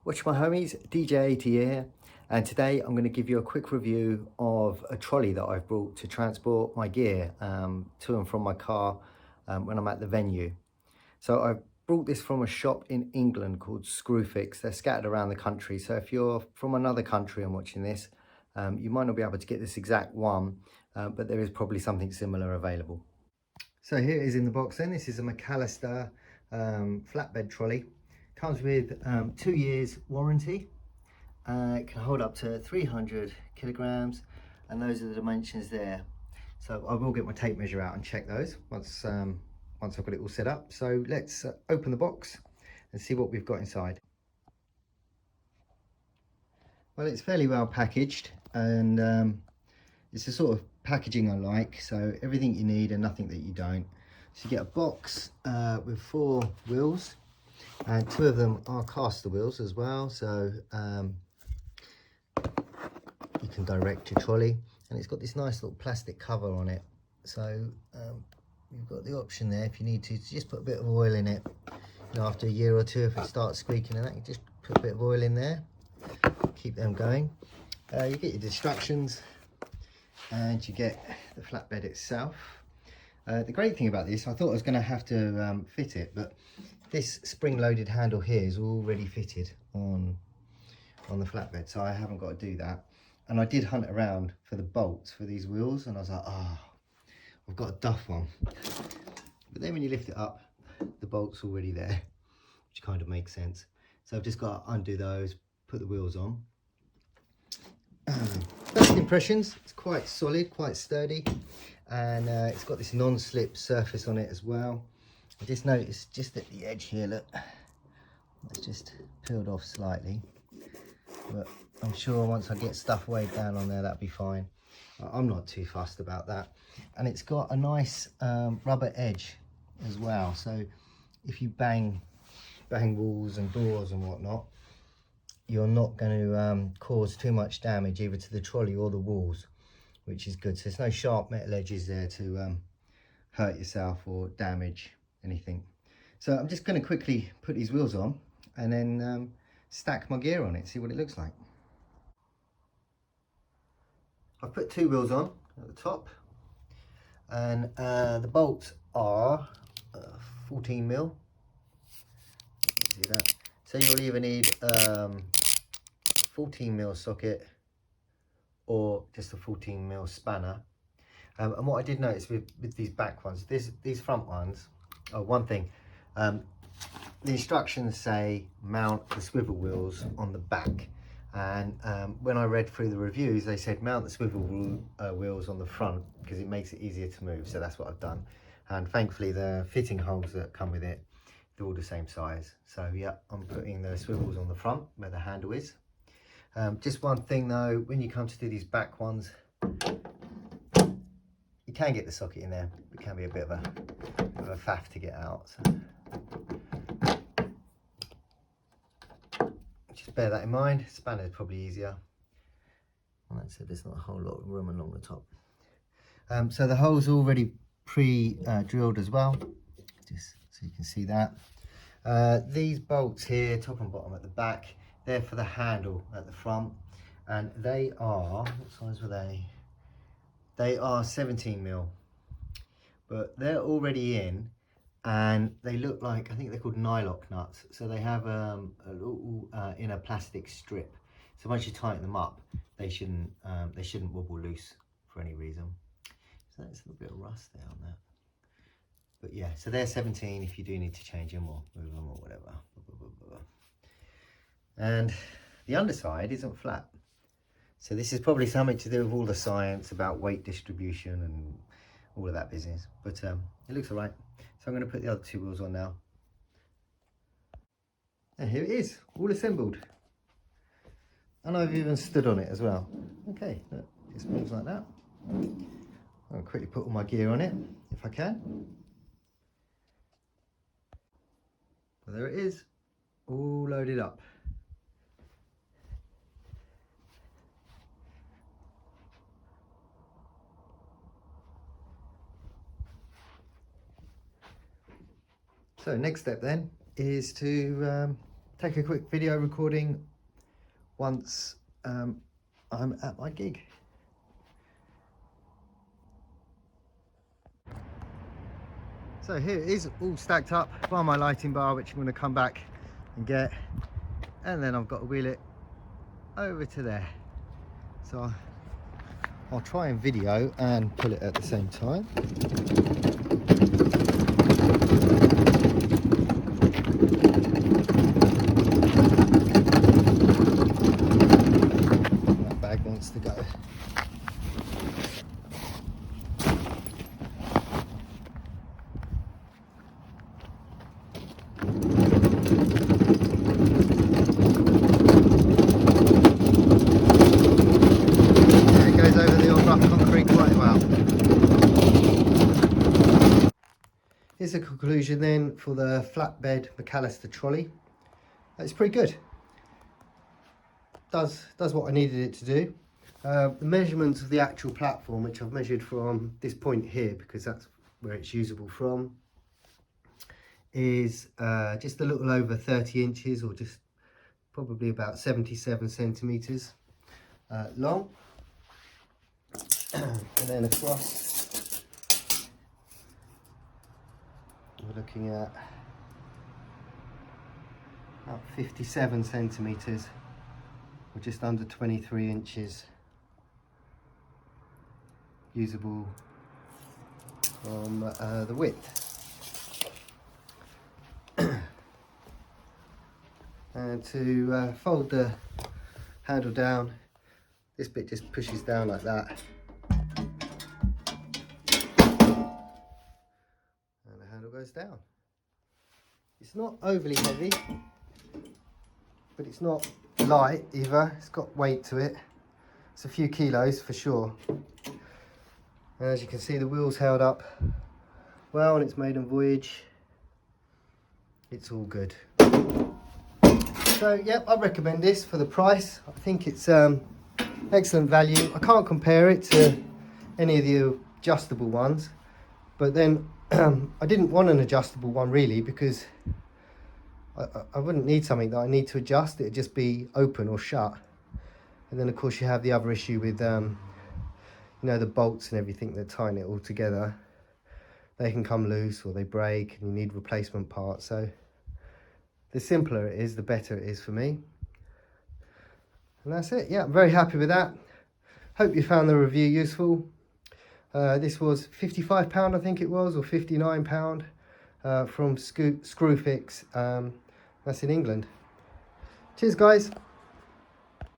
Watch my homies, DJ80 here, and today I'm going to give you a quick review of a trolley that I've brought to transport my gear to and from my car when I'm at the venue. So I've brought this from a shop in England called Screwfix. They're scattered around the country, so if you're from another country and watching this, you might not be able to get this exact one, but there is probably something similar available. So here it is in the box then. This is a MacAllister flatbed trolley. Comes with 2 years warranty. It can hold up to 300 kilograms, and those are the dimensions there. So I will get my tape measure out and check those once I've got it all set up. So let's open the box and see what we've got inside. Well, it's fairly well packaged, and it's the sort of packaging I like. So everything you need and nothing that you don't. So you get a box with 4 wheels, and 2 of them are caster wheels as well. So you can direct your trolley, and it's got this nice little plastic cover on it. So you've got the option there if you need to just put a bit of oil in it. You know, after a year or 2, if it starts squeaking and that, you just put a bit of oil in there, keep them going. You get your distractions, and you get the flatbed itself. The great thing about this, I thought I was going to have to fit it, but this spring-loaded handle here is already fitted on the flatbed, so I haven't got to do that. And I did hunt around for the bolts for these wheels, and I was like, I've got a duff one. But then when you lift it up, the bolt's already there, which kind of makes sense. So I've just got to undo those, put the wheels on. First impressions, it's quite solid, quite sturdy, and it's got this non-slip surface on it as well. I just noticed just at the edge here, look, it's just peeled off slightly, but I'm sure once I get stuff weighed down on there, that'll be fine. I'm not too fussed about that. And it's got a nice rubber edge as well, so if you bang walls and doors and whatnot, you're not going to cause too much damage either to the trolley or the walls, which is good. So there's no sharp metal edges there to hurt yourself or damage anything. So I'm just going to quickly put these wheels on and then stack my gear on it, see what it looks like. I've put 2 wheels on at the top, and the bolts are 14 mil. See that? So you'll either need 14 mil socket or just a 14 mil spanner. And what I did notice with these back ones, these front ones, one thing, the instructions say mount the swivel wheels on the back, and when I read through the reviews, they said mount the swivel wheels on the front because it makes it easier to move. So that's what I've done, and thankfully the fitting holes that come with it, they're all the same size. So yeah, I'm putting the swivels on the front where the handle is. Just one thing though, when you come to do these back ones, you can get the socket in there. It can be a bit of a faff to get out. So just bear that in mind. Spanner is probably easier. Like I said, there's not a whole lot of room along the top. So the hole's already pre-drilled as well, just so you can see that. These bolts here, top and bottom at the back, they're for the handle at the front, and they are, what size were they? They are 17 mil, but they're already in, and they look like, I think they're called nylock nuts. So they have a little inner plastic strip. So once you tighten them up, they shouldn't wobble loose for any reason. So there's a little bit of rust there on that. But yeah, so they're 17 if you do need to change them or move them or whatever. And the underside isn't flat. So this is probably something to do with all the science about weight distribution and all of that business. But it looks all right. So I'm going to put the other 2 wheels on now. And here it is, all assembled. And I've even stood on it as well. Okay, look, it moves like that. I'll quickly put all my gear on it, if I can. Well, there it is, all loaded up. So next step then is to take a quick video recording once I'm at my gig. So here it is, all stacked up by my lighting bar, which I'm going to come back and get, and then I've got to wheel it over to there. So I'll try and video and pull it at the same time. That bag wants to go. Here's the conclusion then for the flatbed MacAllister trolley. It's pretty good. Does what I needed it to do. The measurements of the actual platform, which I've measured from this point here because that's where it's usable from, is just a little over 30 inches, or just probably about 77 centimeters long. And then across, we're looking at about 57 centimeters, or just under 23 inches usable from the width. And to fold the handle down, this bit just pushes down like that. Goes down. It's not overly heavy, but it's not light either. It's got weight to it. It's a few kilos for sure. And as you can see, the wheel's held up well on its maiden voyage. It's all good. So yep, I recommend this for the price. I think it's excellent value. I can't compare it to any of the adjustable ones, but then I didn't want an adjustable one really, because I wouldn't need something that I need to adjust. It'd just be open or shut. And then of course you have the other issue with you know, the bolts and everything that tie it all together. They can come loose or they break and you need replacement parts. So the simpler it is, the better it is for me. And that's it. Yeah, I'm very happy with that. Hope you found the review useful. This was £55 I think it was, or £59 from Screwfix. That's in England. Cheers guys.